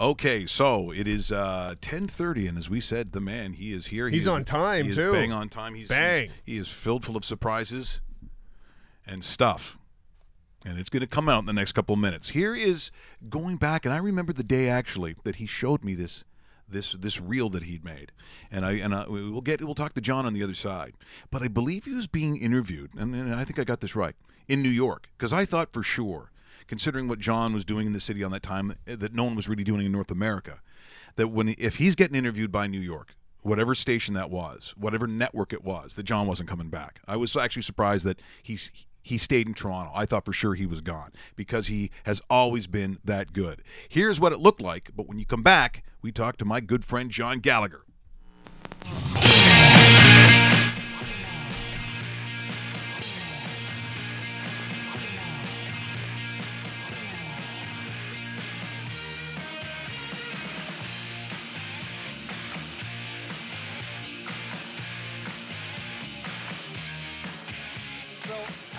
Okay, so it is 10:30, and as we said, the man, he is here. He's on time, he too. Is bang on time. Bang. He is filled full of surprises and stuff, and it's going to come out in the next couple of minutes. Here is going back, and I remember the day actually that he showed me this reel that he'd made, and we'll talk to John on the other side. But I believe he was being interviewed, and I think I got this right, in New York, because I thought for sure, considering what John was doing in the city on that time, that no one was really doing in North America, that if he's getting interviewed by New York, whatever station that was, whatever network it was, that John wasn't coming back. I was actually surprised that he stayed in Toronto. I thought for sure he was gone because he has always been that good. Here's what it looked like, but when you come back, we talk to my good friend John Gallagher.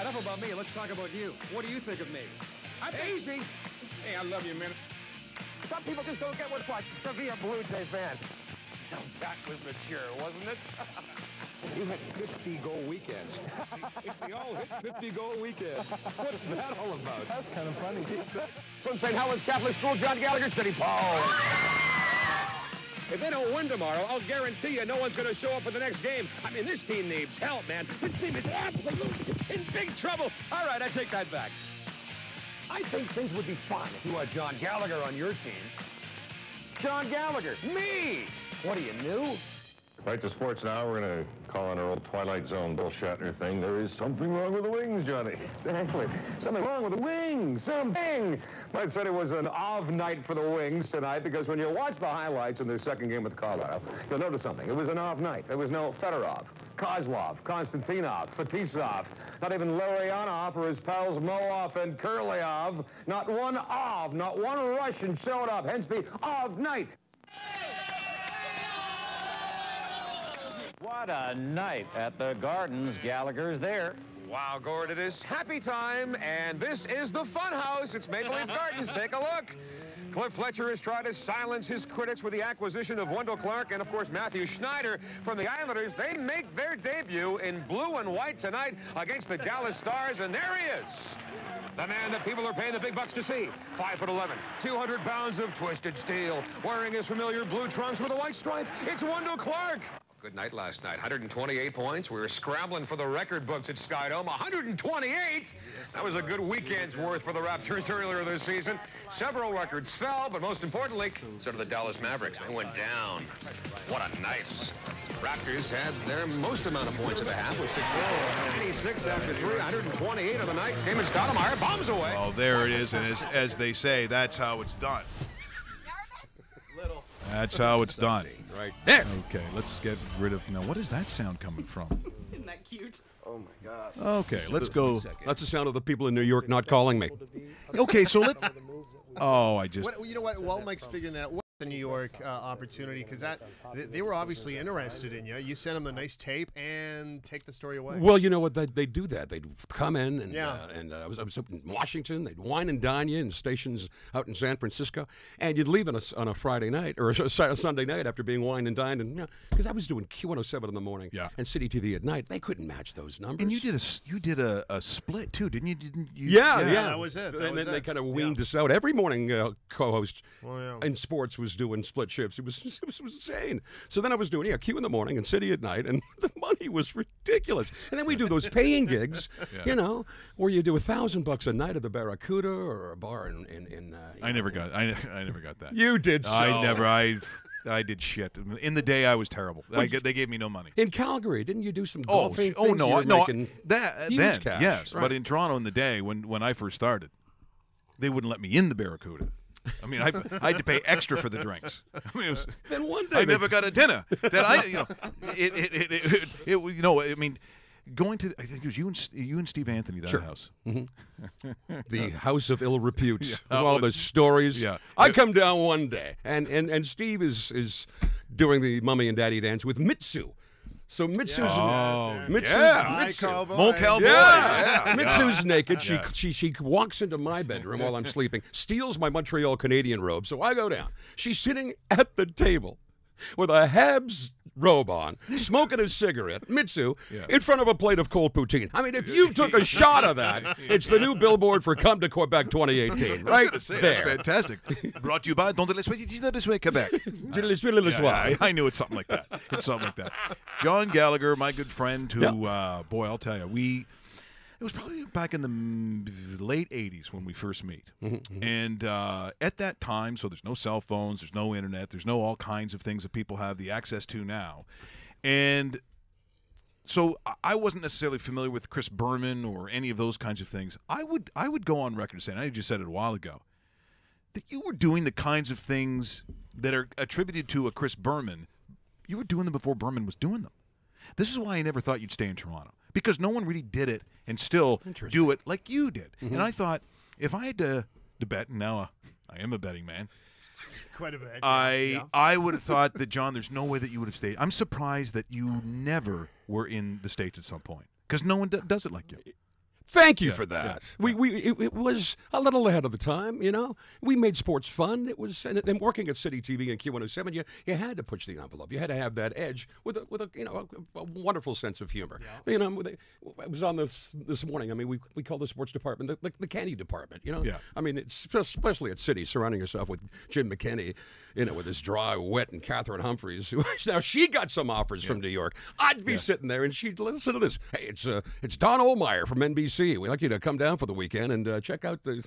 Enough about me. Let's talk about you. What do you think of me? I'm easy. Hey, I love you, man. Some people just don't get what it's like to be a Blue Jays fan. Now that was mature, wasn't it? You had 50-goal weekends. It's the all-hit 50-goal weekend. What's that all about? That's kind of funny. From St. Helens Catholic School, John Gallagher, City Paul. If they don't win tomorrow, I'll guarantee you no one's going to show up for the next game. I mean, this team needs help, man. This team is absolutely in big trouble. All right, I take that back. I think things would be fine if you had John Gallagher on your team. John Gallagher, me! What are you, new? Right to sports now. We're going to call on our old Twilight Zone Bill Shatner thing. There is something wrong with the wings, Johnny. Exactly. Something wrong with the wings. Something. Might said it was an off night for the Wings tonight because when you watch the highlights in their second game with Colorado, you'll notice something. It was an off night. There was no Fedorov, Kozlov, Konstantinov, Fetisov, not even Larionov or his pals Moov and Kurlyov. Not one off, not one Russian showed up. Hence the off night. What a night at the Gardens. Gallagher's there. Wow, Gord, it is happy time, and this is the fun house. It's Maple Leaf Gardens. Take a look. Cliff Fletcher has tried to silence his critics with the acquisition of Wendell Clark and, of course, Matthew Schneider from the Islanders. They make their debut in blue and white tonight against the Dallas Stars, and there he is. The man that people are paying the big bucks to see. 5'11", 200 pounds of twisted steel, wearing his familiar blue trunks with a white stripe. It's Wendell Clark. Good night last night. 128 points. We were scrambling for the record books at Skydome. 128! That was a good weekend's worth for the Raptors earlier this season. Several records fell, but most importantly, so did the Dallas Mavericks. They went down. What a nice. Raptors had their most amount of points at the half with 64. 96 after 3, 128 of the night. Damon Stoudemire bombs away. Oh, there it is, and as they say, that's how it's done. That's how it's done. Right there. Okay, let's get rid of... Now, what is that sound coming from? Isn't that cute? Oh, my God. Okay, let's go... That's the sound of the people in New York not calling me. Okay, so let... Oh, I just... You know what? While Mike's figuring that out, what the New York opportunity, because they were obviously interested in you. You sent them a nice tape and take the story away. Well, you know what? They do that. They'd come in, and, Yeah. I was up in Washington. They'd wine and dine you in stations out in San Francisco, and you'd leave on a Friday night or a Sunday night after being wine and dined, and because I was doing Q107 in the morning and City TV at night. They couldn't match those numbers. And you did a split too, didn't you? Yeah. That was it. And then they kind of weaned us out. Every morning co-host Well, in sports was doing split shifts. It was insane. So then I was doing Q in the morning and City at night, and the money was ridiculous. And then we do those paying gigs, you know, where you do $1,000 a night at the Barracuda or a bar in I never got that. You did. So. I did shit. In the day, I was terrible. They gave me no money. In Calgary, didn't you do some golfing? Oh no, then cash, yes. right. But in Toronto in the day when I first started, they wouldn't let me in the Barracuda. I mean, I had to pay extra for the drinks. I mean, then one day I never got a dinner. That I mean, going to I think it was you and Steve Anthony that house. Mm-hmm. The house of ill repute. Yeah. All the stories. Yeah. I come down one day, and Steve is doing the Mummy and Daddy dance with Mitsu. So Mitsu's Hi, cowboy. Mo Cowboy. Yeah. Mitsu's naked. She walks into my bedroom while I'm sleeping, steals my Montreal Canadian robe. So I go down. She's sitting at the table with a Habs robe on, smoking a cigarette, Mitsu, in front of a plate of cold poutine. I mean, if you took a shot of that, it's the new billboard for Come to Quebec 2018, right there. That's fantastic. Brought to you by Don't de l'Espace, Quebec. I knew it's something like that. It's something like that. John Gallagher, my good friend, who, boy, I'll tell you, it was probably back in the late 80s when we first meet. And at that time, so there's no cell phones, there's no internet, there's no all kinds of things that people have the access to now. And so I wasn't necessarily familiar with Chris Berman or any of those kinds of things. I would go on record saying, I just said it a while ago, that you were doing the kinds of things that are attributed to a Chris Berman. You were doing them before Berman was doing them. This is why I never thought you'd stay in Toronto. Because no one really did it and still do it like you did. And I thought, if I had to bet, and now I am a betting man. Quite a bit. I would have thought that, John, there's no way that you would have stayed. I'm surprised that you never were in the States at some point. Because no one does it like you. Thank you for that. It was a little ahead of the time, you know. We made sports fun. It was, and working at City TV and Q107, you had to push the envelope. You had to have that edge with a wonderful sense of humor. You know, I was on this morning. I mean, we call the sports department the candy department. You know, I mean, it's especially at City, surrounding yourself with Jim McKinney, you know, with his dry wit, and Catherine Humphreys, who now she got some offers from New York. I'd be sitting there and she'd listen to this. Hey, it's Don Ohlmeyer from NBC. We'd like you to come down for the weekend and check out the.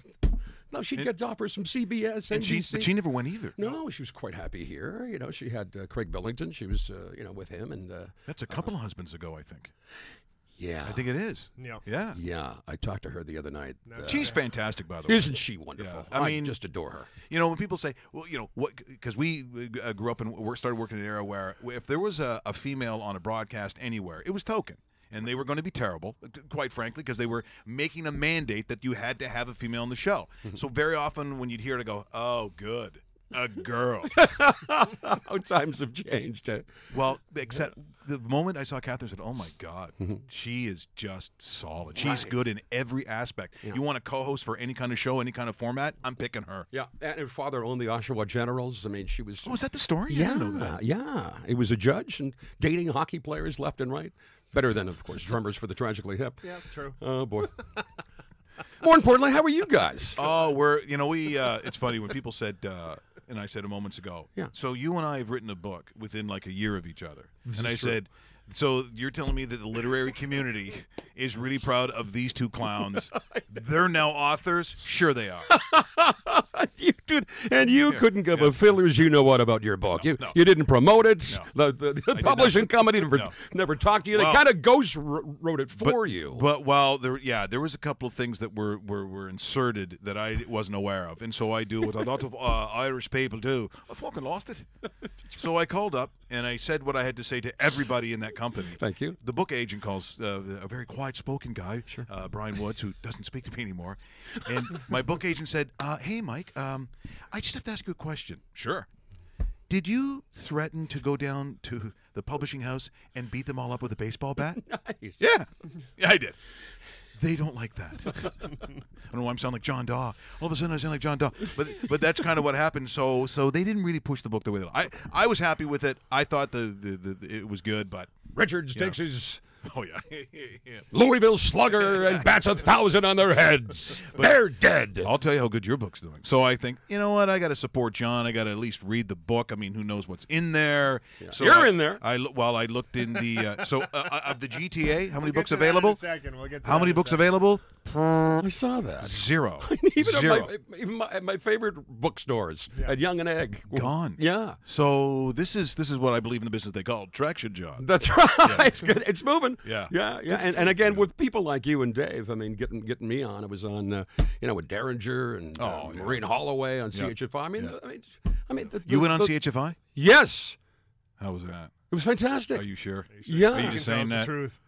No, she'd get offers from CBS, NBC. But she never went either. No, she was quite happy here. You know, she had Craig Billington. She was, with him, and that's a couple of husbands ago, I think. Yeah, I think it is. Yeah. I talked to her the other night. She's fantastic, by the way. Isn't she wonderful? Yeah. I mean, just adore her. You know, when people say, well, you know, what? Because we grew up and started working in an era where if there was a female on a broadcast anywhere, it was token. And they were going to be terrible, quite frankly, because they were making a mandate that you had to have a female on the show. So very often when you'd hear it, go, oh, good, a girl. How times have changed. Well, except the moment I saw Catherine, I said, oh, my God, she is just solid. She's good in every aspect. You want a co-host for any kind of show, any kind of format, I'm picking her. Yeah, and her father owned the Oshawa Generals. I mean, she was... Oh, is that the story? Yeah, I didn't know that. Yeah. He was a judge and dating hockey players left and right. Better than, of course, drummers for the Tragically Hip. Yeah, true. Oh, boy. More importantly, how are you guys? Oh, it's funny when people said, and I said a moments ago, so you and I have written a book within like a year of each other. And I said, so you're telling me that the literary community is really proud of these two clowns. They're now authors? Sure they are. You couldn't give a fiddler's you-know-what about your book. You didn't promote it. No. The publishing company never talked to you. They kind of ghost wrote it for you. But there was a couple of things that were inserted that I wasn't aware of. And so I do what a lot of Irish people do. I fucking lost it. So I called up and I said what I had to say to everybody in that company. Thank you. The book agent calls a very quiet-spoken guy, Brian Woods, who doesn't speak to me anymore. And my book agent said, hey, Mike, I just have to ask you a question. Sure. Did you threaten to go down to the publishing house and beat them all up with a baseball bat? Nice. Yeah, I did. They don't like that. I don't know why I'm sounding like John Daw. All of a sudden I sound like John Daw. But that's kind of what happened. So they didn't really push the book the way that I was happy with it. I thought it was good, but Richards takes his Oh, yeah. Louisville Slugger and bats 1,000 on their heads. They're dead. I'll tell you how good your book's doing. So I think, you know what? I got to support John. I got to at least read the book. I mean, who knows what's in there? Yeah. So You're in there. I looked in the of the GTA. How many books available? In a second. We'll get to how many books available? I saw that. Zero. Even Zero. At my favorite bookstores at Young and Egg. Gone. Yeah. So this is what I believe in the business they call traction, John. That's right. Yeah. It's good. It's moving. Yeah. Yeah. Yeah. And again, with people like you and Dave, I mean, getting me on. I was on, with Derringer and Maureen Holloway on CHFI. I mean, you went on CHFI? Yes. How was that? It was fantastic. Are you sure? Yeah. Are you just saying that? The truth.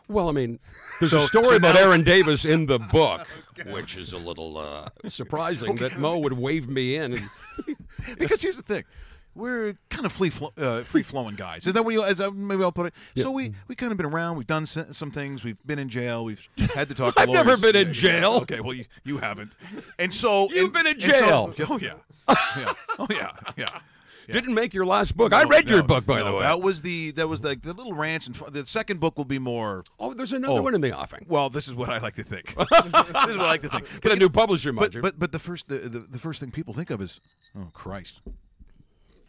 Well, I mean, there's a story about Aaron Davis in the book, which is a little surprising that Mo would wave me in. Because here's the thing. we're kind of free flowing guys. Is that what you? Maybe I'll put it. Yeah. So we kind of been around. We've done some things. We've been in jail. We've had to talk to lawyers. I've never been in jail. Okay, well you haven't. And so you've been in jail. Oh yeah. Oh yeah. Yeah. Didn't make your last book. I read your book, by the way. That was the little rants, and the second book will be more. Oh, there's another one in the offing. Well, this is what I like to think. This is what I like to think. Get a new publisher, but the first thing people think of is, oh Christ,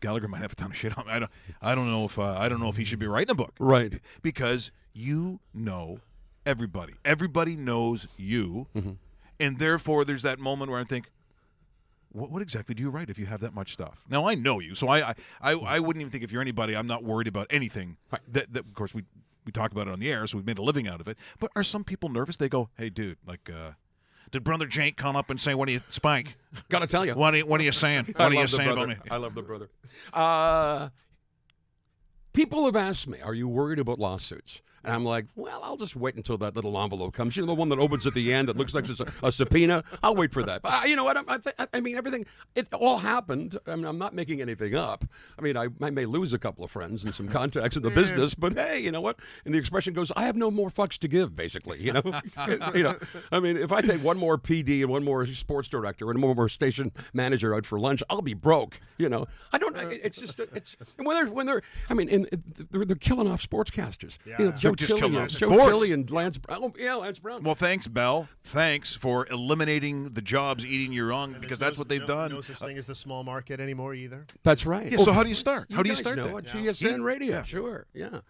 Gallagher might have a ton of shit on me. I don't know if he should be writing a book, right? Because everybody. Everybody knows you, and therefore there's that moment where I think, what exactly do you write if you have that much stuff? Now I know you, so I wouldn't even think if you're anybody. I'm not worried about anything. Right. That of course we talk about it on the air, so we've made a living out of it. But are some people nervous? They go, hey dude, like. Did Brother Jake come up and say, "What do you, Spike? Gotta tell you, what are you saying? What are you saying about me?" I love the brother. People have asked me, "Are you worried about lawsuits?" And I'm like, well, I'll just wait until that little envelope comes. You know, the one that opens at the end that looks like it's a subpoena? I'll wait for that. But you know what? I mean, everything, it all happened. I mean, I'm not making anything up. I mean, I may lose a couple of friends and some contacts in the business, but hey, you know what? And the expression goes, I have no more fucks to give, basically, you know? You know, I mean, if I take one more PD and one more sports director and one more station manager out for lunch, I'll be broke, you know? I don't, it's just, it's, when they're I mean, they're killing off sportscasters. Yeah. You know, Joe Chili and Lance Brown. Oh, yeah, Lance Brown. Well, thanks, Bell. Thanks for eliminating the jobs eating your young, because that's what they've done. No such thing as the small market anymore either. That's right. Yeah, so how do you start? How do you start? Know, GSN Radio, yeah. Sure, yeah.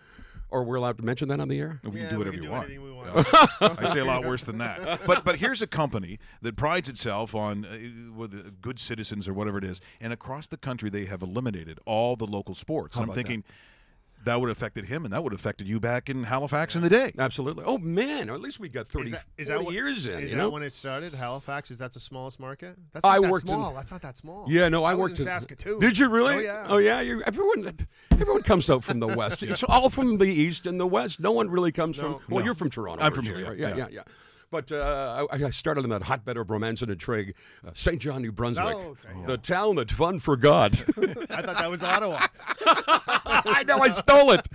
Or we're allowed to mention that on the air? We can do whatever you want. We want. I say a lot worse than that. But here's a company that prides itself on with good citizens or whatever it is, and across the country they have eliminated all the local sports. And I'm thinking that would have affected him, and that would have affected you back in Halifax in the day. Absolutely. Oh, man, or at least we got 40 years in. Is that when it started, Halifax? Is that the smallest market? That's not that small. That's not that small. Yeah, no, I worked in Saskatoon. Did you really? Oh, yeah. Oh, yeah. Everyone comes out from the West. It's all from the East and the West. No one really comes from... Well, you're from Toronto. I'm from here, right? Yeah. But I started in that hotbed of romance and intrigue, St. John, New Brunswick, the town that fun forgot. I thought that was Ottawa. I know, I stole it.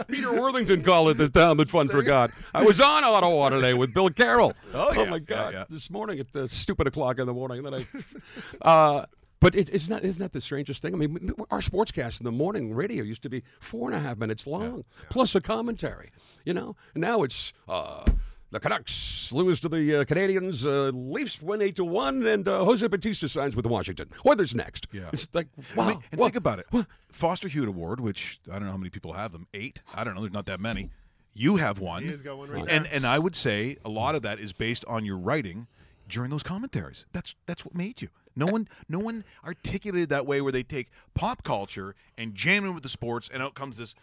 Peter Worthington called it the town that fun forgot. I was on Ottawa today with Bill Carroll. Oh my God! This morning at the stupid o'clock in the morning. And then but isn't that the strangest thing? I mean, our sportscast in the morning radio used to be 4.5 minutes long, plus a commentary. You know, and now it's the Canucks lose to the Canadians, Leafs win 8-1, and Jose Bautista signs with Washington. Weather's next. Yeah, it's like wow. I mean, and think about it. What? Foster Hewitt Award, which I don't know how many people have them. 8. I don't know. There's not that many. You have one. He's got one right and I would say a lot of that is based on your writing during those commentaries. That's what made you. No one articulated that way, where they take pop culture and jam it with the sports, and out comes this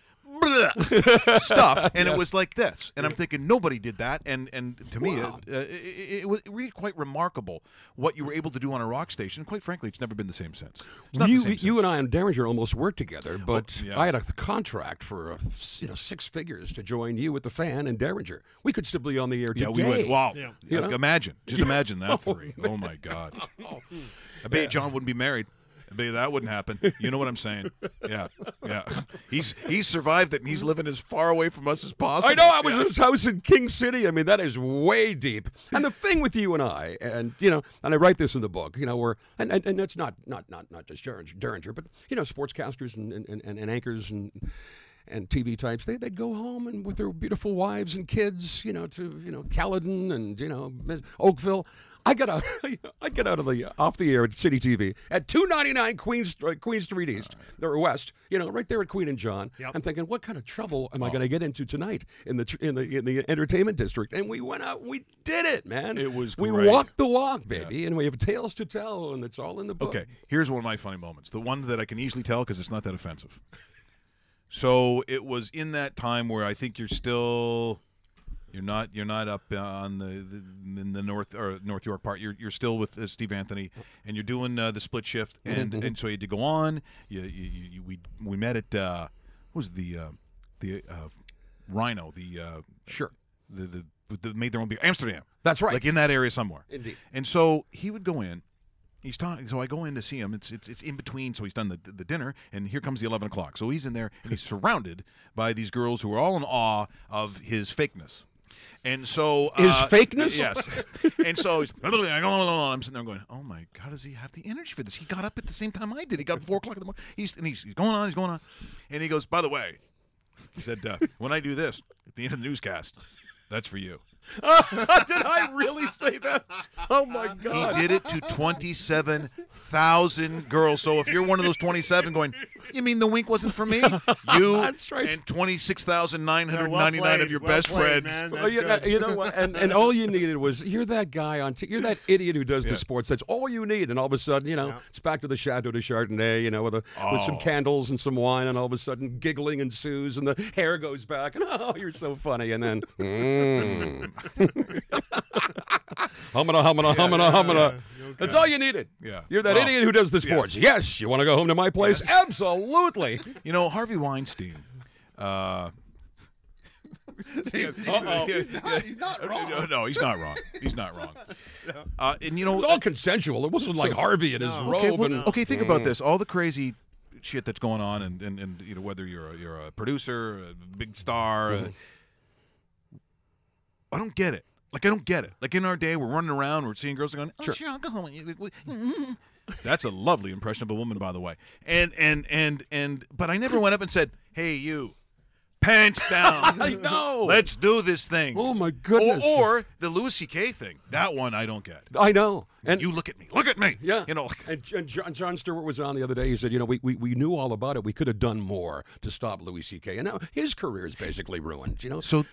stuff, and it was like this. And I'm thinking nobody did that, and to me, it was really quite remarkable what you were able to do on a rock station. Quite frankly, it's never been the same since. You and I and Derringer almost worked together, but I had a contract for 6 figures to join you with the Fan and Derringer. We could still be on the air today. Yeah, we would. Wow. Yeah. Imagine that 3. Oh my God. I bet John wouldn't be married. I bet that wouldn't happen. You know what I'm saying? Yeah. He's survived it, and he's living as far away from us as possible. I know. I was in his house in King City. I mean, that is way deep. And the thing with you and I, and and I write this in the book, we're and it's not just Derringer, but sportscasters and anchors and TV types, they'd go home and with their beautiful wives and kids, to Caledon and Oakville. I got out of off the air at City TV at 299 Queen Street East or West, right there at Queen and John. Yep. I'm thinking, what kind of trouble am I going to get into tonight in the entertainment district? And we went out, we did it, man. It was we great. Walked the walk, baby, and we have tales to tell, and it's all in the book. Okay, here's one of my funny moments. The one that I can easily tell because it's not that offensive. So it was in that time where I think you're not up on in the North York part. You're still with Steve Anthony, and you're doing the split shift, and so you had to go on. We met at what was the Rhino, the made their own beer, Amsterdam. That's right, like in that area somewhere. Indeed. And so he would go in, He's talking, so I go in to see him. It's in between, so he's done the dinner, and here comes the 11 o'clock. So he's in there, and he's surrounded by these girls who are all in awe of his fakeness. And so His fakeness? Yes. And so he's, I'm sitting there going, oh my God, does he have the energy for this? He got up at the same time I did. He got up at 4 o'clock in the morning. He's going on, and he goes, by the way, he said, when I do this at the end of the newscast, that's for you. Did I really say that? Oh my God! He did it to 27,000 girls. So if you're one of those 27 going, you mean the wink wasn't for me? You That's right. and 26,999 of your best friends. Man. Well, you know what? And all you needed was you're that guy on. You're that idiot who does the sports. That's all you need. And all of a sudden, it's back to the Chateau de Chardonnay. With some candles and some wine, and all of a sudden, giggling ensues, and the hair goes back, and you're so funny. And then, humana. That's all you needed. Yeah. You're that idiot who does the sports. Yes. You want to go home to my place? Yes. Absolutely. Harvey Weinstein. He's not wrong. No, he's not wrong. He's not wrong. And It was all consensual. It wasn't like Harvey in his robe. Okay, think about this. All the crazy shit that's going on, and whether you're a producer, a big star. I don't get it. I don't get it. Like in our day, we're running around, we're seeing girls going, sure, I'll go home with you. That's a lovely impression of a woman, by the way. But I never went up and said, hey, you, pants down. I know. Let's do this thing. Oh, my goodness. Or the Louis C.K. thing. That one I don't get. I know. And you look at me. Look at me. Yeah. And Jon Stewart was on the other day. He said, we knew all about it. We could have done more to stop Louis C.K. And now his career is basically ruined. So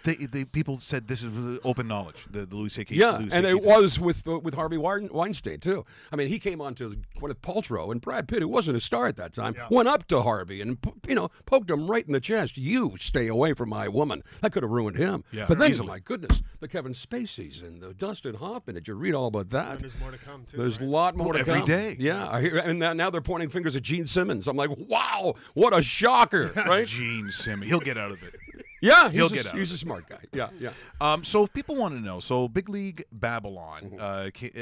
people said this is open knowledge. The Louis C.K. Yeah, Louis and C.K. it was with Harvey Weinstein too. I mean, he came on to Gwyneth Paltrow, and Brad Pitt, who wasn't a star at that time, went up to Harvey and poked him right in the chest. You stay away from my woman. That could have ruined him. Yeah, but then, easily. my goodness, the Kevin Spaceys and the Dustin Hoffman. Did you read all about that? And there's more to come too. There's right? a lot more to Every come. day. Yeah, I hear, and now they're pointing fingers at Gene Simmons. I'm like, wow, what a shocker, right? Gene Simmons. He'll get out of it. Yeah, He'll get out. He's a smart guy. Yeah. So if people want to know, Big League Babylon,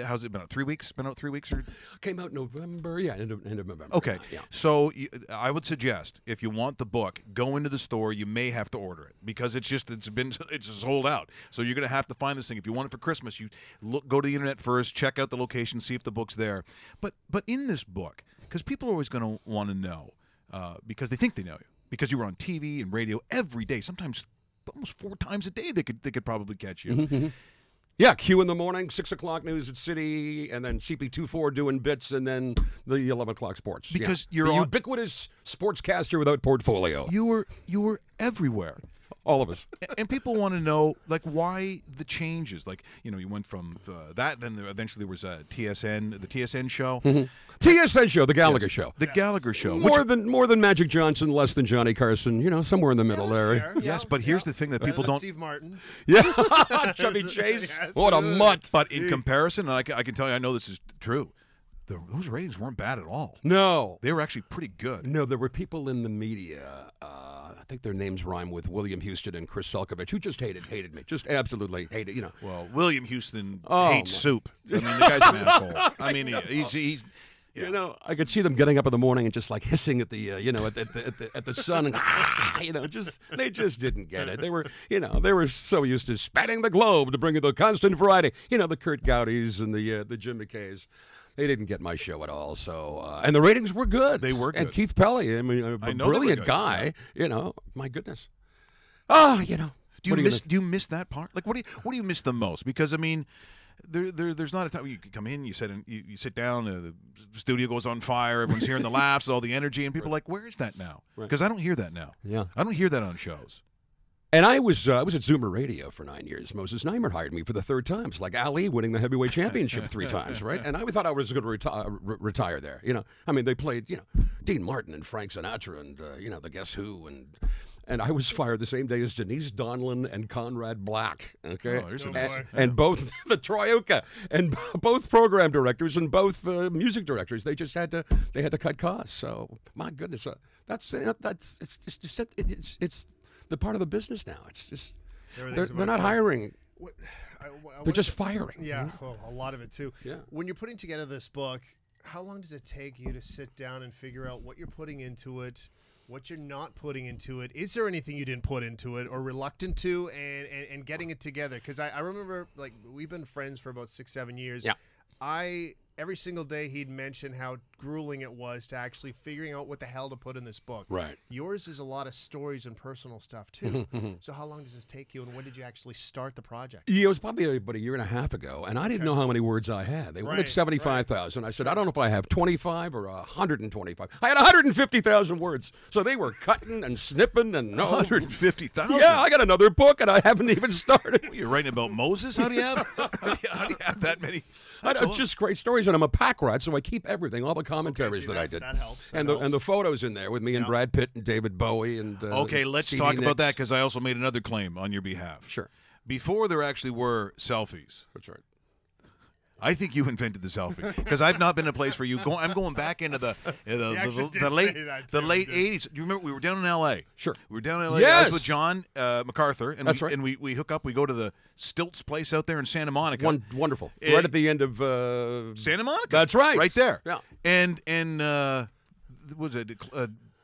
how's it been out? 3 weeks? Been out 3 weeks? Or? Came out November. Yeah, end of November. Okay. Yeah. So I would suggest if you want the book, go into the store. You may have to order it because it's sold out. So you're going to have to find this thing. If you want it for Christmas, you go to the internet first, check out the location, see if the book's there. But in this book, because people are always going to want to know because they think they know you. Because you were on TV and radio every day, sometimes almost 4 times a day, they could probably catch you. Yeah, Q in the morning, 6 o'clock news at City, and then CP24 doing bits, and then the 11 o'clock sports. Because you're a ubiquitous sportscaster without portfolio. You were everywhere. All of us. And people want to know, why the changes. You went from that, then eventually there was the TSN show. TSN show, the Gallagher show. The Gallagher show. More than Magic Johnson, less than Johnny Carson, somewhere in the middle there. Fair. Yes, but here's the thing that people don't. Steve Martin's. Yeah, Chevy Chase. Yes. What a mutt. But in comparison, and I can tell you, I know this is true, those ratings weren't bad at all. No. They were actually pretty good. No, there were people in the media, I think their names rhyme with William Houston and Chris Selkovich, who just hated me. Just absolutely hated, Well, William Houston Oh, hates my- soup. I mean, the guy's an asshole. I mean, he's yeah. I could see them getting up in the morning and just hissing at the, at the sun, and they just didn't get it. They were so used to spanning the globe to bring you the constant variety. The Kurt Gowdies and the Jim McKays. They didn't get my show at all. So, and the ratings were good. They were good. And Keith Pelly, I mean, a I know they were brilliant good. guy. My goodness. Do you miss that part? What do you miss the most? Because I mean, there's not a time you come in, you sit down, the studio goes on fire, everyone's hearing the laughs, all the energy, and people are like, where is that now? Because I don't hear that now. Yeah. I don't hear that on shows. And I was at Zoomer Radio for 9 years. Moses Neimer hired me for the 3rd time. It's like Ali winning the heavyweight championship 3 times, right? And I thought I was going to retire there. I mean, they played, Dean Martin and Frank Sinatra and, the Guess Who. And I was fired the same day as Denise Donlin and Conrad Black. Okay, Oh, there's a and both the Troika and both program directors and both music directors. They just had to cut costs. So my goodness, it's the part of the business now. It's just they're not hiring. They're just firing. Yeah, well, a lot of it too. Yeah. When you're putting together this book, how long does it take you to sit down and figure out what you're putting into it, what you're not putting into it? Is there anything you didn't put into it or Mm. reluctant to, and getting it together? Because I remember, like, we've been friends for about 6-7 years. Yeah. Every single day he'd mention how grueling it was to actually figuring out what the hell to put in this book. Right. Yours is a lot of stories and personal stuff too. So how long does this take you, and when did you actually start the project? Yeah, it was probably about a year and a half ago, and I didn't know how many words I had. They wanted Right, 75,000. I said, I don't know if I have 25 or 125. I had 150,000 words. So they were cutting and snipping and no. 150,000. Yeah, I got another book, and I haven't even started. You're writing about Moses? How do you have that many? It's just great stories, and I'm a pack rat, so I keep everything, all the commentaries that I did. That helps. And the photos in there with me and Brad Pitt and David Bowie and Okay, let's Stevie talk about Nicks. that because I also made another claim on your behalf. Sure. Before there actually were selfies, That's right. I think you invented the selfie because I've not been in a place where I'm going back into the late say that, too, late dude. 80s. Do you remember we were down in L.A.? Sure. We were down in L.A. I Yes. was with John MacArthur, and That's right. and we hook up. We go to the Stilts place out there in Santa Monica. Wonderful. Eh, Right at the end of Santa Monica. That's right. Right there. Yeah. And what was it?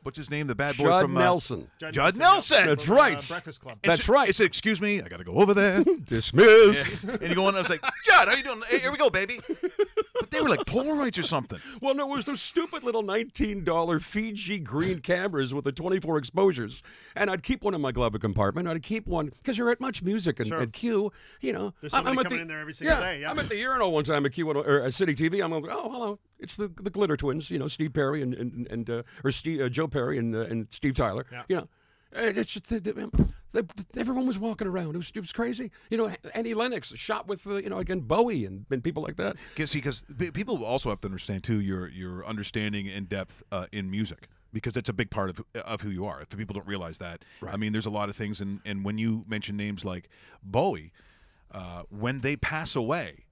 What's his name? The bad boy Judd from Nelson. Judd Nelson. That's from, right. Breakfast Club. That's right. It's excuse me, I got to go over there. Dismissed. And you go on, I was like, Judd, how you doing? Hey, here we go, baby. But they were like Polaroids or something. Well, no, it was those stupid little $19 Fiji green cameras with the 24 exposures. And I'd keep one in my glove compartment. I'd keep one, because you're at Much Music and at Q, you know. There's somebody at coming in there every single day, yeah. I'm at the urinal one time at Q or at City TV. I'm like, oh, hello. It's the Glitter Twins, you know, Steve Perry and Joe Perry and Steve Tyler. Yeah. You know, it's just everyone was walking around. It was crazy. You know, Annie Lennox shot with again Bowie and people like that. Because people also have to understand too your understanding in depth in music. Because it's a big part of who you are. If people don't realize that, Right. I mean, there's a lot of things, and when you mention names like Bowie, when they pass away,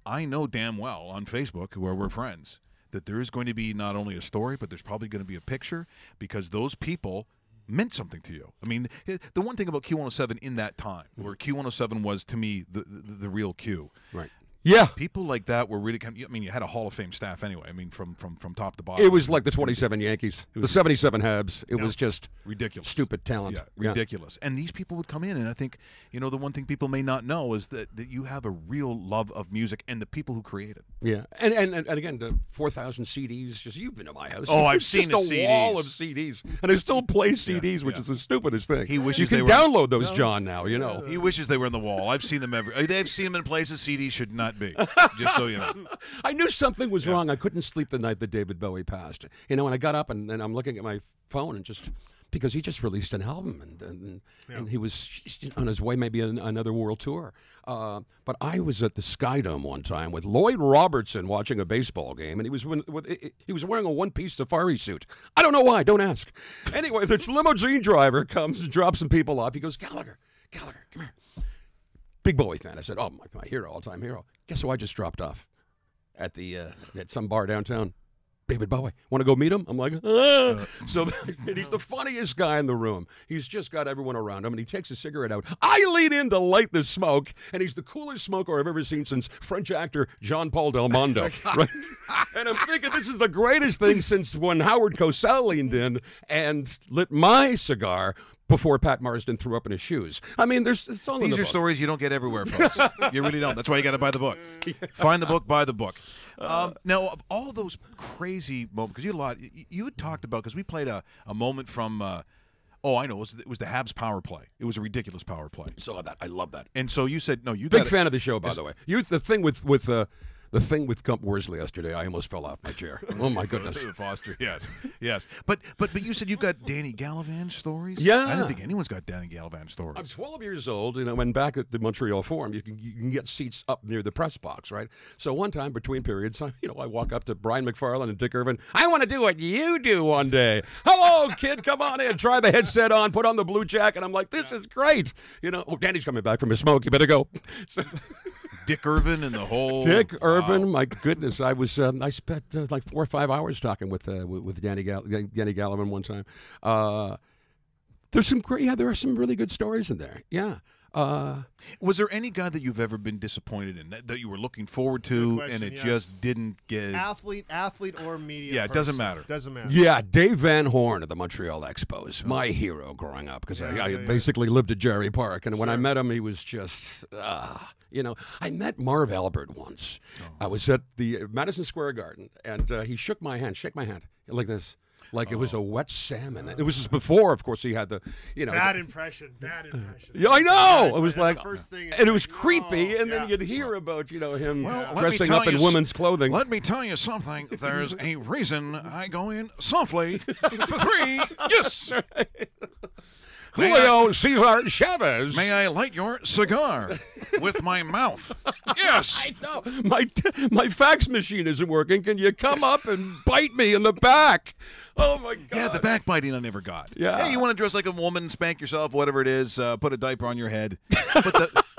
I know damn well on Facebook, where we're friends, that there is going to be not only a story, but there's probably going to be a picture, because those people meant something to you. I mean, the one thing about Q107 in that time, where Q107 was to me the real Q. Right. Yeah. People like that were really I mean, you had a Hall of Fame staff anyway. I mean, from top to bottom. It was like the 27 Yankees, the 77 Habs. It was just ridiculous. stupid talent. Yeah, ridiculous. And these people would come in, and I think, the one thing people may not know is that you have a real love of music and the people who create it. Yeah, and again, the 4,000 CDs. Just you've been to my house. Oh, I've It's seen just the a wall CDs. of CDs, and I still play CDs, which is the stupidest thing. He wishes you can they were- download those, John. Now you know. He wishes they were on the wall. I've seen them they've seen them in places CDs should not be. Just so you know. I knew something was wrong. I couldn't sleep the night that David Bowie passed. And I got up and I'm looking at my phone and just because he just released an album and he was on his way maybe another world tour. But I was at the Sky Dome one time with Lloyd Robertson watching a baseball game, and he was wearing a one-piece safari suit. I don't know why. Don't ask. Anyway, the limousine driver comes and drops some people off. He goes, Gallagher, come here. Big Bowie fan. I said, oh, my hero, all-time hero. Guess who I just dropped off at some bar downtown? David Bowie. Want to go meet him? I'm like, ah. So and he's the funniest guy in the room. He's just got everyone around him, and he takes a cigarette out. I lean in to light the smoke, and he's the coolest smoker I've ever seen since French actor Jean-Paul Belmondo. Right? And I'm thinking this is the greatest thing since when Howard Cosell leaned in and lit my cigar before Pat Marsden threw up in his shoes. I mean, it's all in the These are book. stories you don't get everywhere, folks. You really don't. That's why you got to buy the book. Find the book, buy the book. Now, of all those crazy moments, because you had talked about, because we played a moment from, I know, it was the Habs power play. It was a ridiculous power play. Saw that. I love that. And so you said, no, you Big fan of the show, by the way. The thing with Gump Worsley yesterday, I almost fell off my chair. Oh my goodness. Foster, yes. But you said you've got Danny Gallivan stories? Yeah. I don't think anyone's got Danny Gallivan stories. I'm 12 years old, when back at the Montreal Forum, you can get seats up near the press box, right? So one time between periods, I walk up to Brian McFarlane and Dick Irvin. I want to do what you do one day. Hello, kid, come on in. Try the headset on, put on the blue jacket. I'm like, this is great. Danny's coming back from his smoke. You better go. So, Dick Irvin and the whole... Dick Irvin, my goodness, I spent like 4 or 5 hours talking with Danny Gallivan one time. There are some really good stories in there. Yeah. Was there any guy that you've ever been disappointed in that you were looking forward to question, and it yes. just didn't get? Athlete or media. Yeah, it doesn't matter. Doesn't matter. Yeah, Dave Van Horn at the Montreal Expos, my hero growing up, because I basically lived at Jerry Park, and when I met him, he was just, you know, I met Marv Albert once. I was at the Madison Square Garden, and he shook my hand, like this. Like it was a wet salmon. It was just before, of course, he had the, you know. Bad impression. Yeah, I know. Yeah, it was like, first thing, and it was like, creepy, oh, and then you'd hear about, you know, him Well, dressing up in women's clothing. Let me tell you something. There's a reason I go in softly for 3. Yes. Julio Cesar Chavez. May I light your cigar with my mouth? Yes. I know. My fax machine isn't working. Can you come up and bite me in the back? Oh, my God. Yeah, the backbiting I never got. Yeah. Hey, you want to dress like a woman, spank yourself, whatever it is, put a diaper on your head.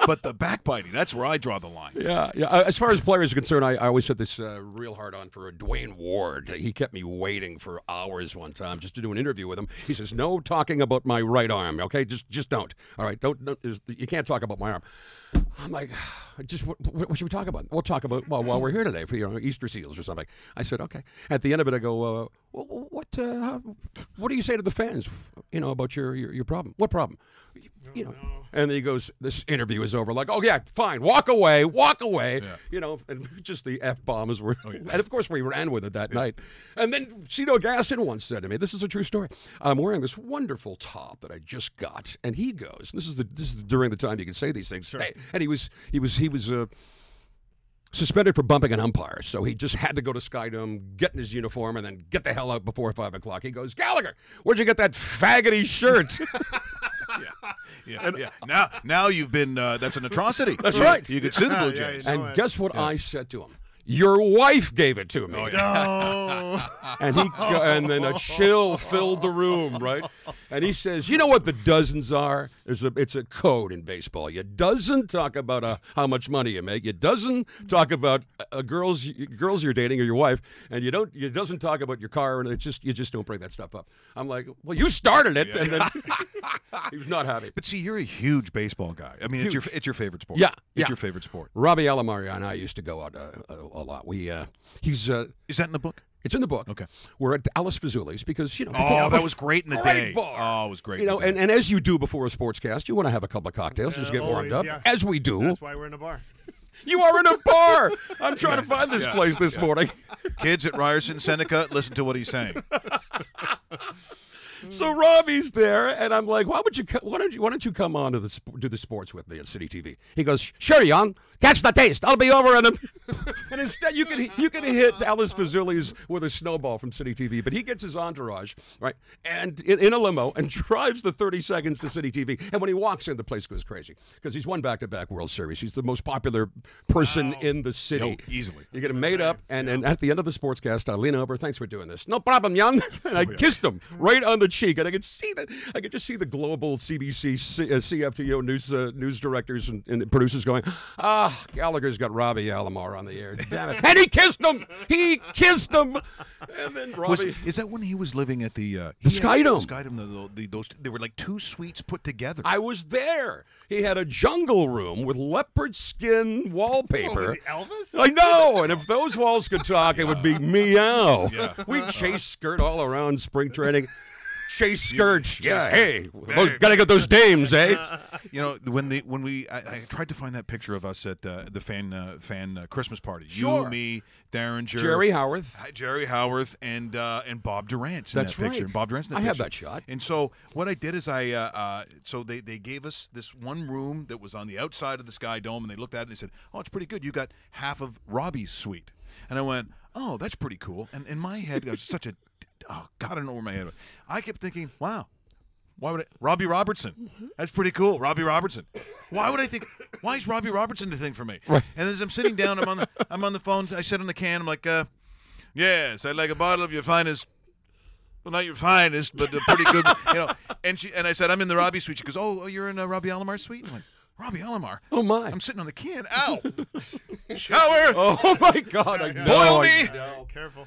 But the backbiting, that's where I draw the line. Yeah. As far as players are concerned, I always set this real hard on for Dwayne Ward. He kept me waiting for hours one time just to do an interview with him. He says, "No talking about my right arm, okay? Just don't. All right, don't you can't talk about my arm." I'm like, just what should we talk about? We'll talk about while we're here today for Easter seals or something. I said, okay. At the end of it, I go, what do you say to the fans? You know, about your problem. What problem? You know. And then he goes, this interview is over. Like, oh yeah, fine, walk away. Yeah. You know, and just the F-bombs were, and of course we ran with it that night. And then Cito Gaston once said to me, this is a true story. I'm wearing this wonderful top that I just got, and he goes, this is during the time you can say these things. Sure. And he was suspended for bumping an umpire, so he just had to go to Skydome, get in his uniform, and then get the hell out before 5 o'clock. He goes, Gallagher, where'd you get that faggoty shirt? Yeah. Now you've been. That's an atrocity. That's right. You could sue the Blue Jays. And guess what I said to him? Your wife gave it to me. Oh, yeah. No. And then a chill filled the room, right? And he says, you know what the dozens are? It's a code in baseball. You doesn't talk about how much money you make. You doesn't talk about girls you're dating or your wife, and you doesn't talk about your car, and you just don't bring that stuff up. I'm like, well, you started it, and then he was not happy. But see, you're a huge baseball guy. I mean, it's your favorite sport. Yeah, It's your favorite sport. Robbie Alomar and I used to go out a lot. Is that in the book? It's in the book. Okay. We're at Alice Fazzuli's because, you know. Oh, that was great in the day. Bar. Oh, it was great. You know, and as you do before a sportscast, you want to have a couple of cocktails, just get warmed up, yes. as we do. That's why we're in a bar. You are in a bar. I'm trying to find this place this morning. Kids at Ryerson, Seneca, listen to what he's saying. So Robbie's there, and I'm like, why don't you come on to do the sports with me at City TV? He goes, sure, young, catch the taste. I'll be over in a... And instead, you can hit Alice Fazzuli's with a snowball from City TV, but he gets his entourage, right, and in a limo, and drives the 30 seconds to City TV. And when he walks in, the place goes crazy because he's won back-to-back World Series. He's the most popular person in the city. Easily. You get him made up, and at the end of the sportscast, I lean over, thanks for doing this. No problem, young. And I kissed him right on the cheek, and I could just see the global CBC, CFTO news directors and producers going, Gallagher's got Robbie Alomar on the air. Damn it. And he kissed him. And then Robbie. Is that when he was living at the Skydome? Skydome, they were like 2 suites put together. I was there. He had a jungle room with leopard skin wallpaper. Was he Elvis? I know, and if those walls could talk, it would be meow. Yeah. We chase skirt all around spring training. Chase skirt. Yeah, hey, gotta get those dames, eh? You know, I tried to find that picture of us at the fan Christmas party. Sure. You, me, Derringer, Jerry Howarth, and Bob Durant's in That's that picture. right. And Bob Durant's in that I picture. have that shot. And so what I did is so they gave us this one room that was on the outside of the Sky Dome, and they looked at it and they said, "Oh, it's pretty good. You got half of Robbie's suite." And I went, "Oh, that's pretty cool." And in my head, it was such a oh, God, I don't know where my head was. I kept thinking, wow, Robbie Robertson. That's pretty cool, Robbie Robertson. Why is Robbie Robertson the thing for me? Right. And as I'm sitting down, I'm on the phone. I sit on the can. I'm like, yes, I'd like a bottle of your finest. Well, not your finest, but a pretty good, you know. And I said, I'm in the Robbie suite. She goes, oh, you're in a Robbie Alomar suite? I'm like, Robbie Alomar? Oh, my. I'm sitting on the can. Ow. Shower. Oh, my God. I know. Boil me. No, careful.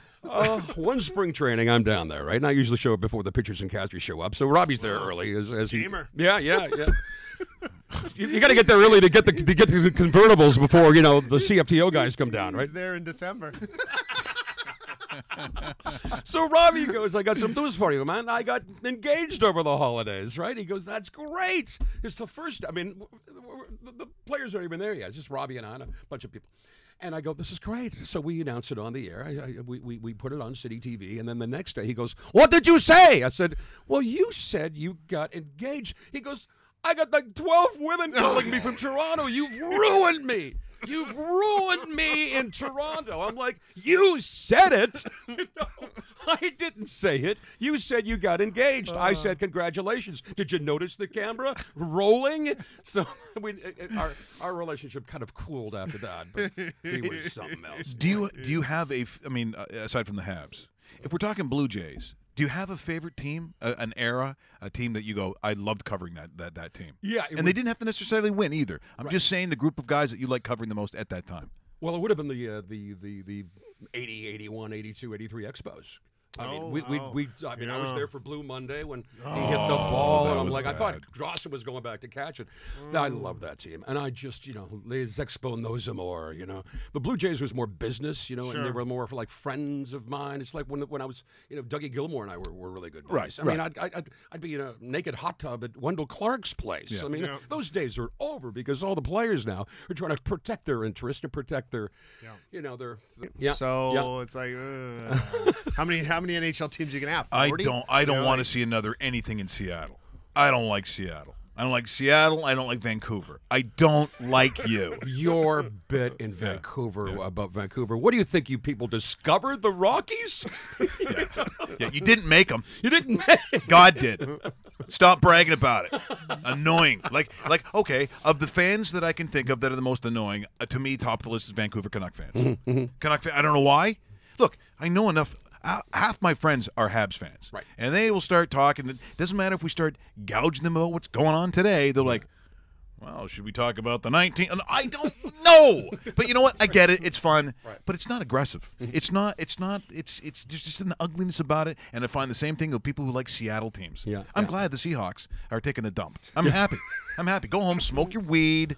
One spring training, I'm down there, right? And I usually show up before the pitchers and catchers show up. So Robbie's there early. As he, Gamer. Yeah. You got to get there early to get the convertibles before the CFTO guys come down, right? He's there in December. So Robbie goes, I got some news for you, man. I got engaged over the holidays, right? He goes, that's great. It's the first, the players aren't even there yet. It's just Robbie and I and a bunch of people. And I go, this is great. So we announce it on the air. We put it on City TV. And then the next day he goes, what did you say? I said, well, you said you got engaged. He goes, I got like 12 women calling me from Toronto. You've ruined me. You've ruined me in Toronto. I'm like, you said it. I didn't say it. You said you got engaged. I said, congratulations. Did you notice the camera rolling? So our relationship kind of cooled after that, but he was something else. Do you have aside from the Habs, if we're talking Blue Jays, do you have a favorite team, an era, a team that you go, I loved covering that team? Yeah. And they didn't have to necessarily win either. I'm just saying the group of guys that you like covering the most at that time. Well, it would have been the 80, 81, 82, 83 Expos. I was there for Blue Monday when he hit the ball, and I'm like, I thought Dawson was going back to catch it. I love that team, and I just, les Expo knows them more, The Blue Jays was more business, and they were more for like friends of mine. It's like when I was, Dougie Gilmore and I were really good buddies. Right. I'd be in a naked hot tub at Wendell Clark's place. Yeah. Those days are over because all the players now are trying to protect their interest and protect their, So it's like, how many NHL teams you can have? 40? I don't want to see anything in Seattle. I don't like Seattle. I don't like Seattle. I don't like Vancouver. I don't like you. Your bit in Vancouver about Vancouver. What do you think? You people discovered the Rockies? Yeah, you didn't make them. You didn't make God did. Stop bragging about it. Annoying. Like, okay, of the fans that I can think of that are the most annoying, to me, top of the list is Vancouver Canuck fans. Mm-hmm. Canuck fans, I don't know why. Look, I know enough. Half my friends are Habs fans. Right. And they will start talking. It doesn't matter if we start gouging them about what's going on today. They're like, well, should we talk about the 19th? I don't know. But you know what? I get it. It's fun. Right. But it's not aggressive. Mm-hmm. It's there's just an ugliness about it. And I find the same thing with people who like Seattle teams. Yeah. I'm glad the Seahawks are taking a dump. I'm happy. I'm happy. Go home, smoke your weed,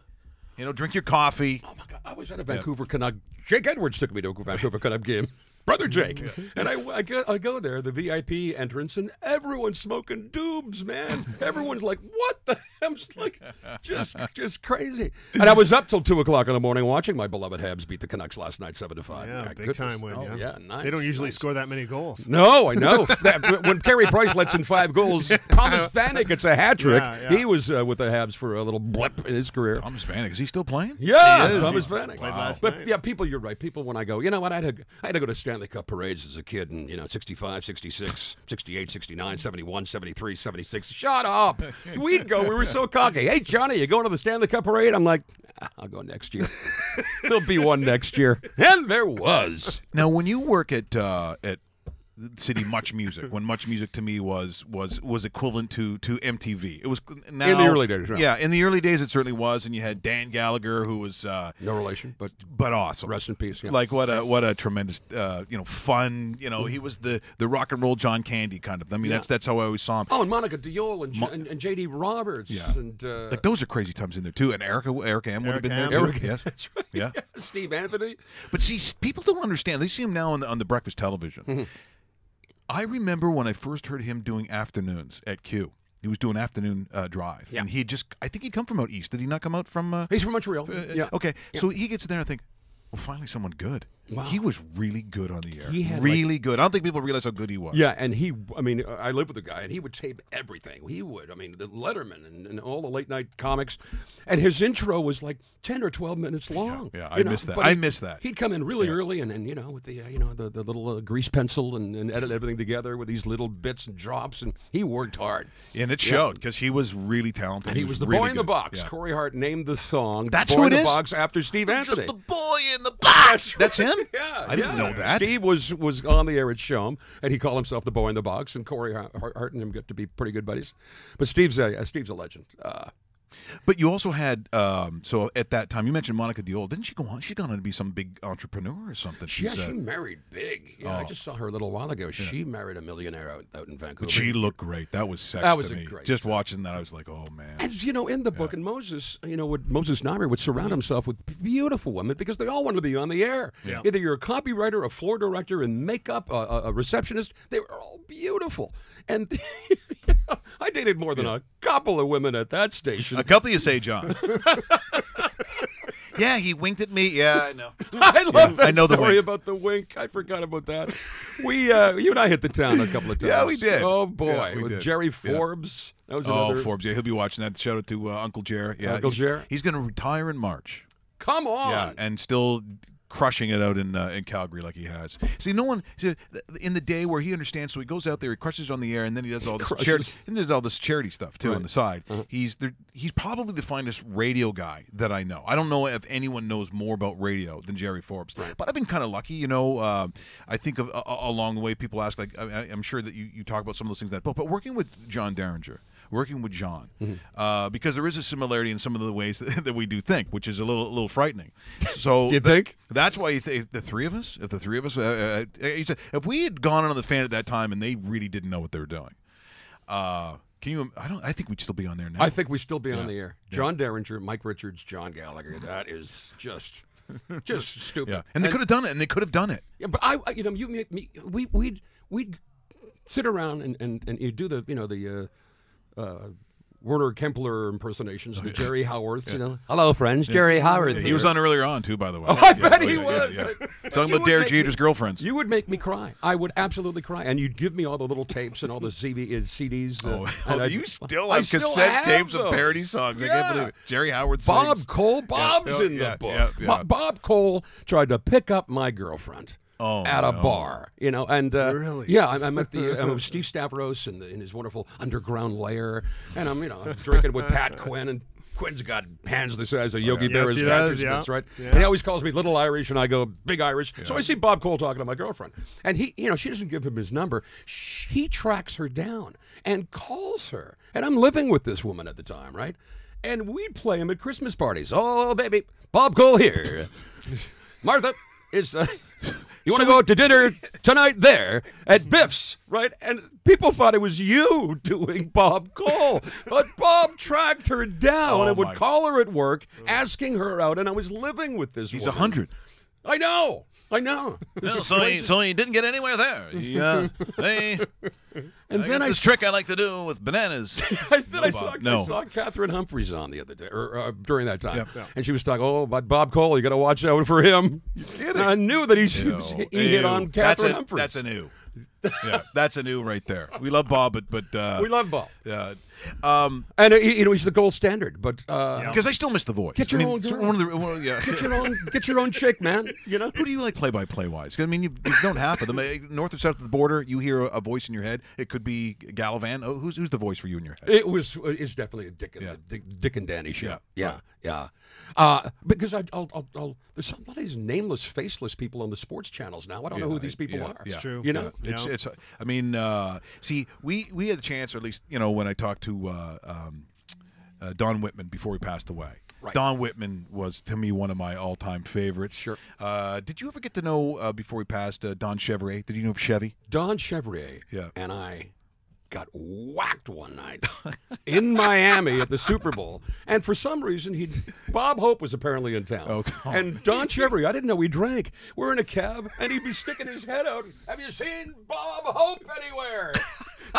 drink your coffee. Oh, my God. I was at a Vancouver Canuck. Jake Edwards took me to a Vancouver Canuck game. Brother Jake. And I go there, the VIP entrance, and everyone's smoking doobs, man. Everyone's like, what the hell? Like, just crazy. And I was up till 2 o'clock in the morning watching my beloved Habs beat the Canucks last night, 7-5. Yeah, big time win. Oh, yeah, nice. They don't usually score that many goals. No, I know. When Carey Price lets in 5 goals, Thomas Vanek gets a hat trick. Yeah. He was with the Habs for a little blip in his career. Thomas Vanek, is he still playing? Yeah, He is. Thomas He Vanek. played last But night. yeah, people, you're right. People, when I go, you know what, I had to go to Stanley Cup parades as a kid in 65, 66, 68, 69, 71, 73, 76. Shut up. We'd go. We were so cocky. Hey, Johnny, you going to the Stanley Cup parade? I'm like, I'll go next year. There'll be one next year. And there was. Now, when you work at City Much Music, when Much Music to me was equivalent to MTV. It was now, in the early days. Right? Yeah, in the early days it certainly was, and you had Dan Gallagher, who was no relation, but awesome. Rest in peace. Yeah. Like what a tremendous fun. He was the rock and roll John Candy kind of. I mean, that's how I always saw him. Oh, and Monica Diol and J.D. Roberts. Yeah, and like those are crazy times in there too. And Erica M would have been there too. Eric, yes. That's right. Yeah. Steve Anthony. But see, people don't understand. They see him now on the breakfast television. Mm-hmm. I remember when I first heard him doing afternoons at Q. He was doing afternoon drive. Yeah. And I think he'd come from out east. Did he not come out from? He's from Montreal. Yeah. Okay. Yeah. So he gets there and I think, well, finally someone good. Wow. He was really good on the air. He had really good. I don't think people realize how good he was. Yeah, and I lived with the guy, and he would tape everything. He would. The Letterman and all the late night comics. And his intro was like 10 or 12 minutes long. Yeah, I miss that. I miss that. He'd come in really early and with the the little grease pencil and edit everything together with these little bits and drops, and he worked hard. And it showed because he was really talented. And he was the really boy in the good. box. Yeah. Corey Hart named the song That's Boy who in it the is? Box after Steve Anthony. Just the boy in the box. That's him? Yeah, I didn't know that. Steve was on the air at Show'em, and he called himself the boy in the box, and Corey Hart and him get to be pretty good buddies. But Steve's a legend. But you also had, so at that time, you mentioned Monica Diol. Didn't she go on? She's gone on to be some big entrepreneur or something. She married big. Yeah, I just saw her a little while ago. She married a millionaire out in Vancouver. But she looked great. That was sex That was to a me. great Just sex. watching that, I was like, oh, man. And, in the book, and Moses, Moses Naimer would surround himself with beautiful women because they all wanted to be on the air. Yeah. Either you're a copywriter, a floor director, and makeup, a receptionist. They were all beautiful. And I dated more than a couple of women at that station. A couple, you say, John. Yeah, he winked at me. Yeah, I know. I love that I know the story wink. about the wink. I forgot about that. We, you and I hit the town a couple of times. Yeah, we did. Oh boy, Yeah, we with did. Jerry Yeah. Forbes. That was Oh, another. Forbes. Yeah, he'll be watching that. Shout out to Uncle Jer. Yeah, Uncle Jer. He's going to retire in March. Come on. Yeah, and still crushing it out in Calgary like he has. See, no one in the day where he understands, so he goes out there, he crushes on the air, and then he does all this charity stuff too on the side. He's probably the finest radio guy that I know. I don't know if anyone knows more about radio than Jerry Forbes. Right. But I've been kind of lucky, I think of along the way people ask, like, I'm sure that you talk about some of those things in that book, but working with John Derringer, working with John, because there is a similarity in some of the ways that we do think, which is a little frightening. So You think? That's why the three of us, you said, if we had gone on the fan at that time and they really didn't know what they were doing, can you? I think we'd still be on there now. I think we still be on the air. John Derringer, Mike Richards, John Gallagher. That is just stupid. Yeah, and they could have done it. Yeah, but you make me. We'd sit around and you do the Werner Kempler impersonations, the Jerry Howarth. Hello friends, Jerry Howarth. He was on earlier on too, by the way. Oh, I bet he was. Talking about Derek Jeter's girlfriends. You would make me cry. I would absolutely cry, and you'd give me all the little tapes and all the CDs. You still have cassette tapes of parody songs. I can't believe it. Jerry Howard Bob sings. Bob's in the book. Yeah. Bob Cole tried to pick up my girlfriend. At a bar, and Really? Yeah, I'm at I'm with Steve Stavros in his wonderful underground lair, and I'm drinking with Pat Quinn, and Quinn's got hands the size of Yogi Berra's he does, Smiths, right? Yeah. And he always calls me Little Irish, and I go Big Irish. So I see Bob Cole talking to my girlfriend, and he, she doesn't give him his number. He tracks her down and calls her, and I'm living with this woman at the time, right? And we'd play him at Christmas parties. Oh, baby, Bob Cole here. Martha is. You want to go out to dinner tonight there at Biff's, right? And people thought it was you doing Bob Cole. But Bob tracked her down and would call her at work, asking her out, and I was living with this He's woman. 100. I know. So he didn't get anywhere there. And then this trick I like to do with bananas. I saw Catherine Humphreys on the other day, or during that time, and she was talking, about Bob Cole, you got to watch out for him. I knew that he hit on Catherine Humphreys. That's a new. Yeah, that's a new right there. We love Bob, but we love Bob. Yeah. And he's the gold standard, but because I still miss the voice. Get your own girl. Get your own chick, man. Who do you like play-by-play wise? I mean, you've known half of them. North or south of the border, you hear a voice in your head. It could be Gallagher. Oh, who's the voice for you in your head? It's definitely a Dick and Danny show. Yeah. Because there's some of these nameless, faceless people on the sports channels now. I don't know who these people are. It's true. It's. I mean, see, we had a chance, or at least when I talked to Don Whitman before he passed away. Right. Don Whitman was, to me, one of my all-time favorites. Sure. Did you ever get to know, before he passed, Don Chevrier? Did you know Chevy? Don Chevrier and I got whacked one night in Miami at the Super Bowl. And for some reason, Bob Hope was apparently in town. And Don Chevrier, I didn't know he drank. We're in a cab, and he'd be sticking his head out. Have you seen Bob Hope anywhere?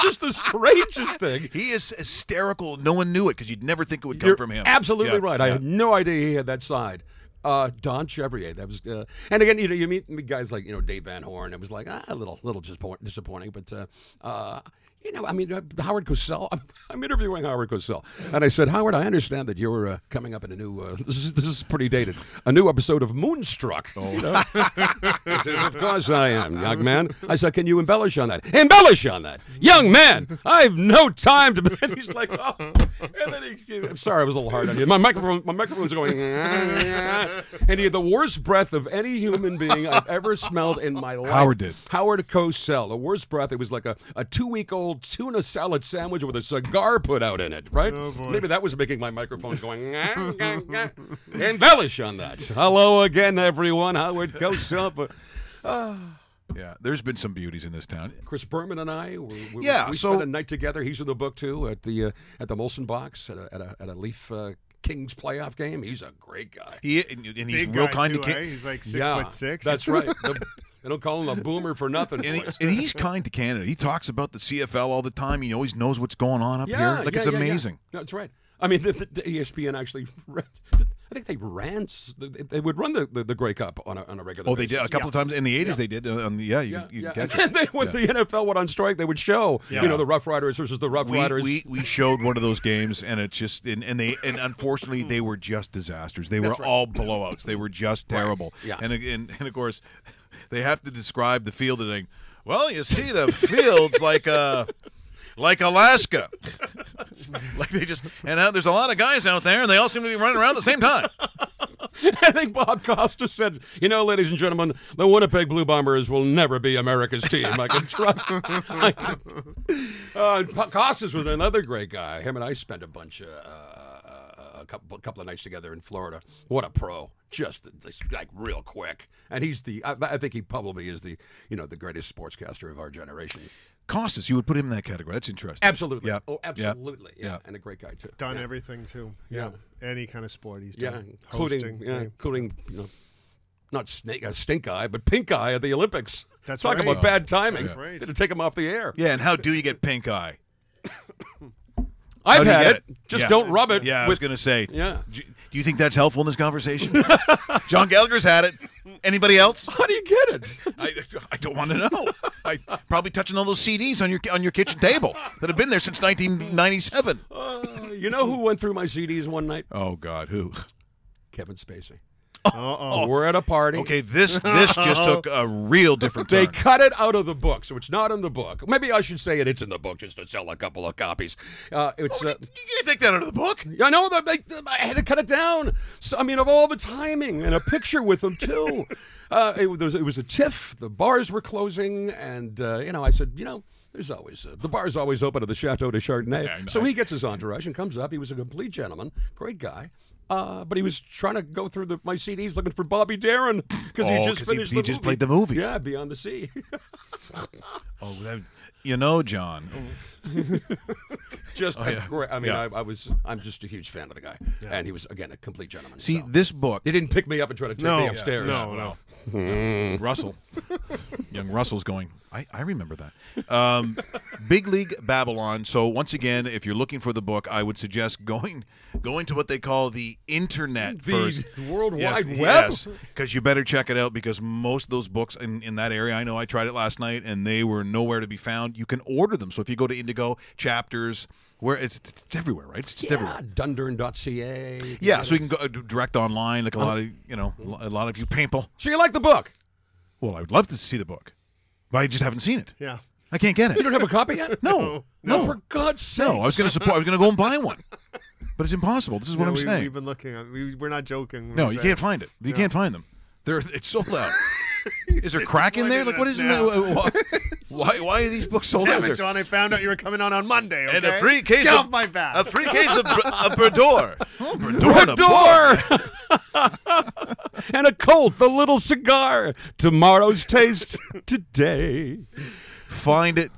Just the strangest thing. He is hysterical. No one knew it because you'd never think it would come from him. Absolutely right. I had no idea he had that side. Don Chevrier. That was, and again, you meet guys like Dave Van Horn. It was like a little disappointing, but Howard Cosell. I'm interviewing Howard Cosell, and I said, Howard, I understand that you're coming up in a new. This is pretty dated. A new episode of Moonstruck. He says, of course I am, young man. I said, can you embellish on that? Embellish on that, young man. I've no time to. And he's like, oh. And then I'm sorry, I was a little hard on you. My microphone's going. And he had the worst breath of any human being I've ever smelled in my life. Howard did. Howard Cosell, the worst breath. It was like a 2-week-old little tuna salad sandwich with a cigar put out in it, right? Oh, boy. Maybe that was making my microphone going, embellish on that. Hello again, everyone. Howard Kosop. Yeah, there's been some beauties in this town. Chris Berman and I, we so spent a night together. He's in the book too at the Molson Box at a Leaf Kings playoff game. He's a great guy. And he's Big real guy kind too, to eh? He's like 6'6". That's right. They don't call him a boomer for nothing. And, boys. and he's kind to Canada. He talks about the CFL all the time. He always knows what's going on up here. Like, it's amazing. Yeah. That's right. I mean, the ESPN actually, I think they ran. They would run the Grey Cup on a regular. Oh, they did a couple of times in the 80s. They did. You can catch and then when the NFL went on strike, they would show the Rough Riders versus the Rough Riders. We showed one of those games, and it's just and unfortunately they were just disasters. They were all blowouts. They were just terrible. Yeah. And of course, they have to describe the field and think, well, you see the field's like Alaska. Like they just there's a lot of guys out there, and they all seem to be running around at the same time. I think Bob Costas said, ladies and gentlemen, the Winnipeg Blue Bombers will never be America's team. I can trust. Costas was another great guy. Him and I spent a couple of nights together in Florida. What a pro. Just like real quick. And he's I think he probably is the greatest sportscaster of our generation. Costas, you would put him in that category. That's interesting. Absolutely. Yeah. Oh, absolutely. Yeah. And a great guy too. Done everything too. Yeah. Any kind of sport he's Yeah, done. including not stink eye, but pink eye at the Olympics. That's Talk right. about bad timing. That's right. Did it take him off the air? Yeah, and how do you get pink eye? I've do you had get it. it? Just Yeah. don't rub it. Yeah, I was going to say. Yeah. Do you think that's helpful in this conversation? John Gallagher's had it. Anybody else? How do you get it? I don't want to know. I probably touching all those CDs on your kitchen table that have been there since 1997. You know who went through my CDs one night? Oh God, who? Kevin Spacey. Uh-oh. We're at a party. Okay, this just took a real different turn. They cut it out of the book, so it's not in the book. Maybe I should say it's in the book just to sell a couple of copies. You can't take that out of the book. I know that I had to cut it down. So, I mean, of all the timing and a picture with them too. It was a tiff. The bars were closing, and I said, there's always the bar's always open at the Chateau de Chardonnay. Yeah, so he gets his entourage and comes up. He was a complete gentleman, great guy. But he was trying to go through my CDs looking for Bobby Darin because he just finished the movie. He just played the movie. Yeah, Beyond the Sea. John. Just great. I mean, Yeah. I'm just a huge fan of the guy, and he was again a complete gentleman. See, so. this book. They didn't pick me up and try to take me upstairs. No. Russell. Young Russell's going, I remember that. Big League Babylon. So once again, if you're looking for the book, I would suggest going to what they call the internet first. World Wide Web? Yes, because you better check it out because most of those books in that area, I know I tried it last night and they were nowhere to be found. You can order them. So if you go to Indigo, Chapters, where it's everywhere, right? It's just everywhere. Dundurn.ca. Yeah, so you can go direct online, like a lot of you people. So you like the book? Well, I would love to see the book, but I just haven't seen it. Yeah. I can't get it. You don't have a copy yet? No. For God's sake. No, I was going to go and buy one, but it's impossible. This is what I'm saying. We've been looking at. We're not joking. when No, we you say can't find it. You can't find them. It's sold out. Is there crack in there? Like, what is in there? Why are these books sold Damn out? it, John! I found out you were coming on Monday. Okay? And a free case Get of off my back. A free case of Brador. Oh, Brador. And a Colt, the little cigar. Tomorrow's taste today. Find it.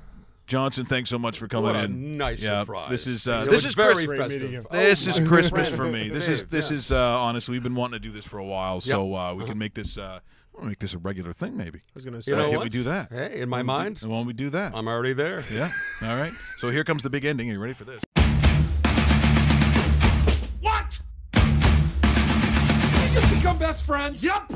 Johnson, thanks so much for coming What a in. nice surprise. This is very Christmas. festive. This is my Christmas friend. for me. This is honestly, we've been wanting to do this for a while, so we can make this. We'll make this a regular thing, maybe. I was going to say. You know Can what? we do that? Hey, in my mind, And why don't we do that? I'm already there. Yeah. All right. So here comes the big ending. Are you ready for this? What? Did we just become best friends? Yep.